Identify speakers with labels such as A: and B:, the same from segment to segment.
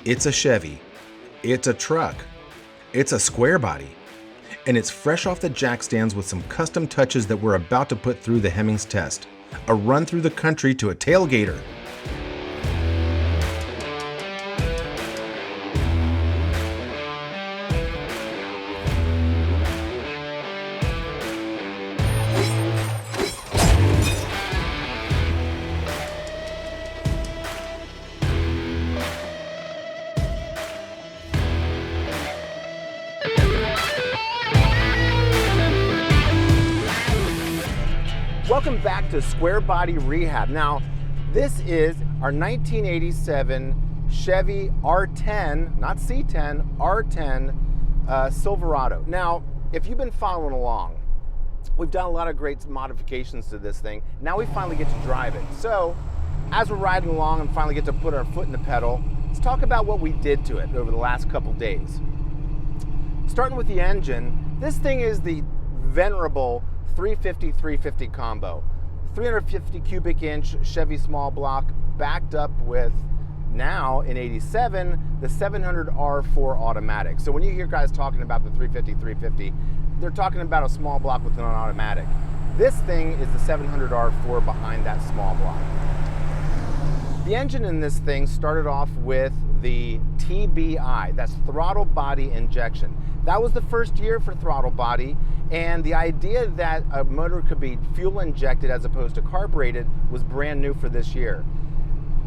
A: It's a Chevy, it's a truck, it's a Square Body, and it's fresh off the jack stands with some custom touches that we're about to put through the Hemmings test. A run through the country to a tailgater.
B: Welcome back to Square Body Rehab. Now, this is our 1987 Chevy R10, not C10, R10 Silverado. Now, if you've been following along, we've done a lot of great modifications to this thing. Now we finally get to drive it. So, as we're riding along and finally get to put our foot in the pedal, let's talk about what we did to it over the last couple days. Starting with the engine, this thing is the venerable 350 combo, 350 cubic inch Chevy small block backed up with, now in 87, the 700 R4 automatic. So when you hear guys talking about the 350, they're talking about a small block with an automatic. This thing is the 700 R4 behind that small block. The engine in this thing started off with the TBI, that's throttle body injection. That was the first year for throttle body, and the idea that a motor could be fuel injected as opposed to carbureted was brand new for this year.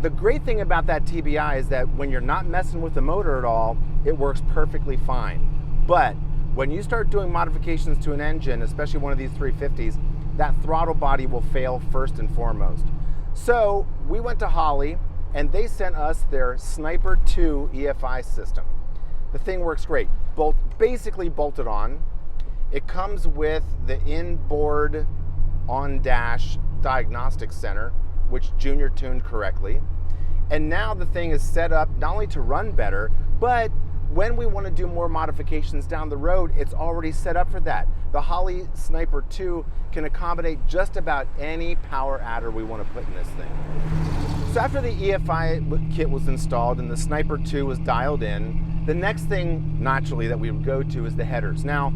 B: The great thing about that TBI is that when you're not messing with the motor at all, it works perfectly fine. But when you start doing modifications to an engine, especially one of these 350s, that throttle body will fail first and foremost. So we went to Holley and they sent us their Sniper 2 EFI system. The thing works great, basically bolted on. It comes with the inboard on-dash diagnostic center, which Junior tuned correctly. And now the thing is set up not only to run better, but when we want to do more modifications down the road, it's already set up for that. The Holley Sniper 2 can accommodate just about any power adder we want to put in this thing. So after the EFI kit was installed and the Sniper 2 was dialed in, the next thing naturally that we would go to is the headers. Now,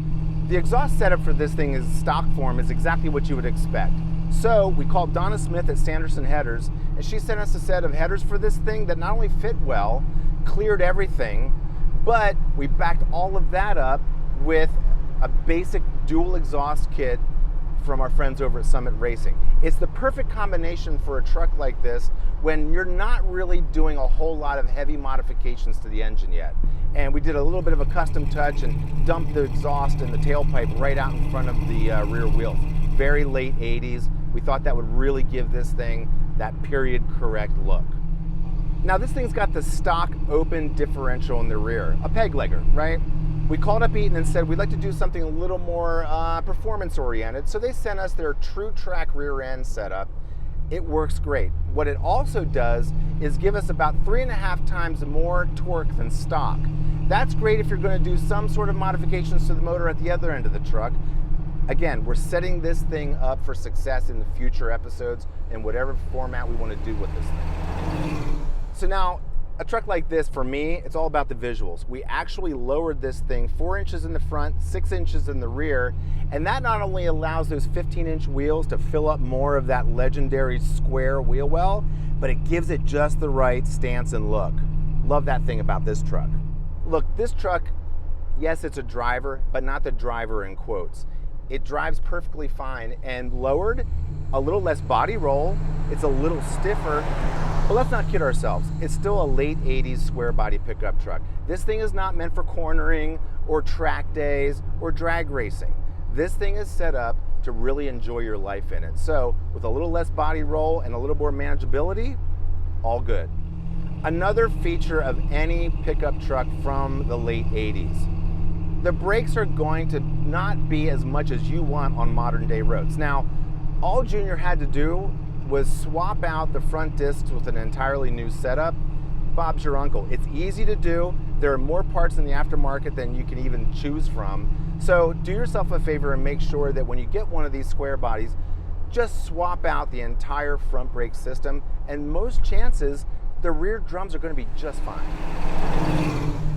B: the exhaust setup for this thing is stock form is exactly what you would expect. So we called Donna Smith at Sanderson Headers, and she sent us a set of headers for this thing that not only fit well, cleared everything, but we backed all of that up with a basic dual exhaust kit from our friends over at Summit Racing. It's the perfect combination for a truck like this when you're not really doing a whole lot of heavy modifications to the engine yet. And we did a little bit of a custom touch and dumped the exhaust and the tailpipe right out in front of the rear wheels. Very late 80s. We thought that would really give this thing that period correct look. Now this thing's got the stock open differential in the rear, a peg legger, right? We called up Eaton and said we'd like to do something a little more performance oriented, so they sent us their True Track rear end setup. It works great. What it also does is give us about 3.5 times more torque than stock. That's great if you're going to do some sort of modifications to the motor at the other end of the truck. Again, we're setting this thing up for success in the future episodes in whatever format we want to do with this thing. So now, a truck like this, for me, it's all about the visuals. We actually lowered this thing 4 inches in the front, 6 inches in the rear, and that not only allows those 15-inch wheels to fill up more of that legendary square wheel well, but it gives it just the right stance and look. Love that thing about this truck. Look, this truck, yes, it's a driver, but not the driver in quotes. It drives perfectly fine, and lowered, a little less body roll, it's a little stiffer, but let's not kid ourselves. It's still a late 80s square body pickup truck. This thing is not meant for cornering or track days or drag racing. This thing is set up to really enjoy your life in it. So with a little less body roll and a little more manageability, all good. Another feature of any pickup truck from the late 80s. The brakes are going to not be as much as you want on modern day roads. Now, all Junior had to do was swap out the front discs with an entirely new setup. Bob's your uncle. It's easy to do. There are more parts in the aftermarket than you can even choose from. So do yourself a favor and make sure that when you get one of these square bodies, just swap out the entire front brake system, and most chances the rear drums are going to be just fine.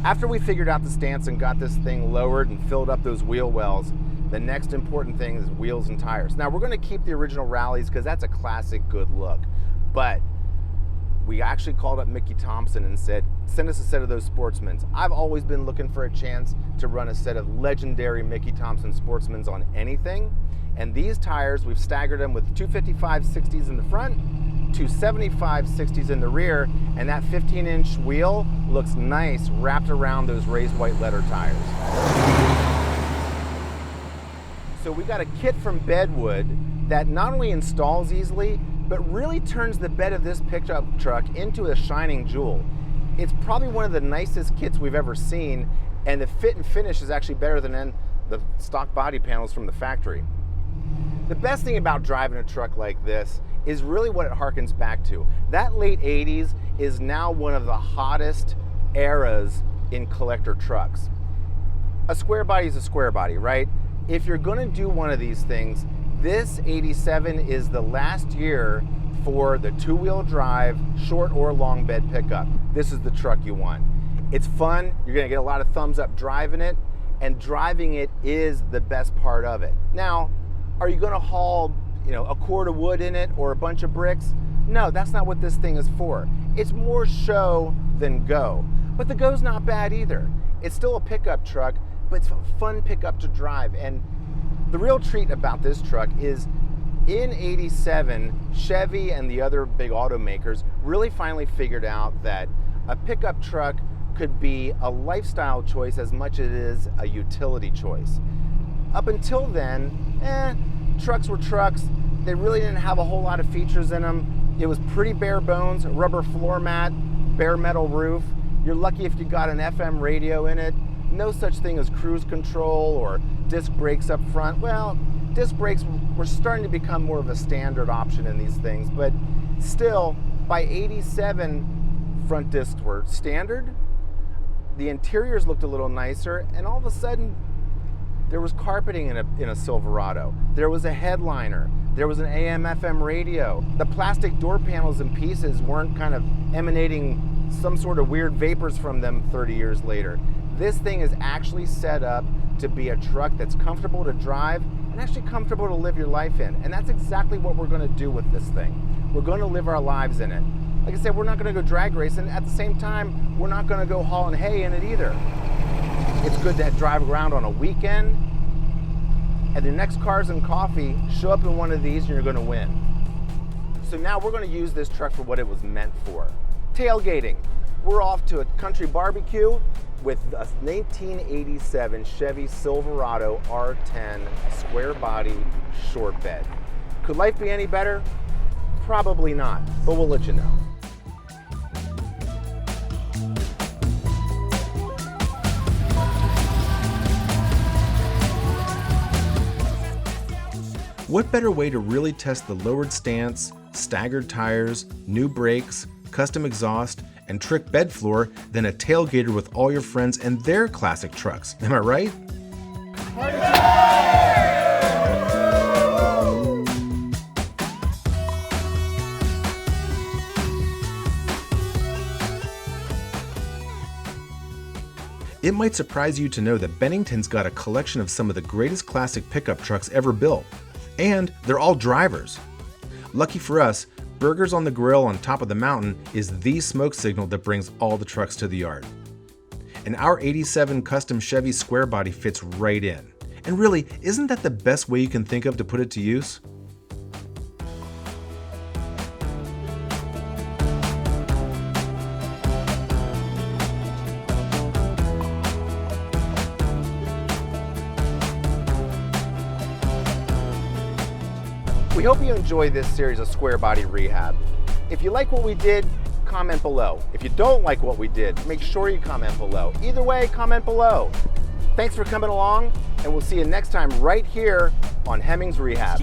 B: After we figured out the stance and got this thing lowered and filled up those wheel wells, the next important thing is wheels and tires. Now we're going to keep the original rallies because that's a classic good look, but we actually called up Mickey Thompson and said, send us a set of those Sportsmans. I've always been looking for a chance to run a set of legendary Mickey Thompson Sportsmans on anything. And these tires, we've staggered them with 255/60s in the front, 275/60s in the rear, and that 15-inch wheel looks nice wrapped around those raised white letter tires. So we got a kit from Bedwood that not only installs easily, but really turns the bed of this pickup truck into a shining jewel. It's probably one of the nicest kits we've ever seen, and the fit and finish is actually better than the stock body panels from the factory. The best thing about driving a truck like this is really what it harkens back to. That late 80s is now one of the hottest eras in collector trucks. A square body is a square body, right? If you're gonna do one of these things, this 87 is the last year for the two-wheel drive, short or long bed pickup. This is the truck you want. It's fun, you're gonna get a lot of thumbs up driving it, and driving it is the best part of it. Now, are you gonna haul, a cord of wood in it or a bunch of bricks? No, that's not what this thing is for. It's more show than go, but the go's not bad either. It's still a pickup truck, but it's a fun pickup to drive. And the real treat about this truck is in 87, Chevy and the other big automakers really finally figured out that a pickup truck could be a lifestyle choice as much as it is a utility choice. Up until then, trucks were trucks. They really didn't have a whole lot of features in them. It was pretty bare bones, rubber floor mat, bare metal roof. You're lucky if you got an FM radio in it. No such thing as cruise control or disc brakes up front. Well, disc brakes were starting to become more of a standard option in these things, but still, by 87, front discs were standard. The interiors looked a little nicer, and all of a sudden, there was carpeting in a Silverado. There was a headliner. There was an AM/FM radio. The plastic door panels and pieces weren't kind of emanating some sort of weird vapors from them 30 years later. This thing is actually set up to be a truck that's comfortable to drive and actually comfortable to live your life in. And that's exactly what we're gonna do with this thing. We're gonna live our lives in it. Like I said, we're not gonna go drag racing. At the same time, we're not gonna go hauling hay in it either. It's good to drive around on a weekend. And the next Cars and Coffee, show up in one of these and you're gonna win. So now we're gonna use this truck for what it was meant for. Tailgating. We're off to a country barbecue with a 1987 Chevy Silverado R10 square body short bed. Could life be any better? Probably not, but we'll let you know.
A: What better way to really test the lowered stance, staggered tires, new brakes, custom exhaust, and trick bed floor than a tailgater with all your friends and their classic trucks, am I right? It might surprise you to know that Bennington's got a collection of some of the greatest classic pickup trucks ever built, and they're all drivers. Lucky for us, Burgers on the Grill on top of the mountain is the smoke signal that brings all the trucks to the yard. And our 87 custom Chevy Square Body fits right in. And really, isn't that the best way you can think of to put it to use?
B: We hope you enjoyed this series of Square Body Rehab. If you like what we did, comment below. If you don't like what we did, make sure you comment below. Either way, comment below. Thanks for coming along, and we'll see you next time right here on Hemmings Rehab.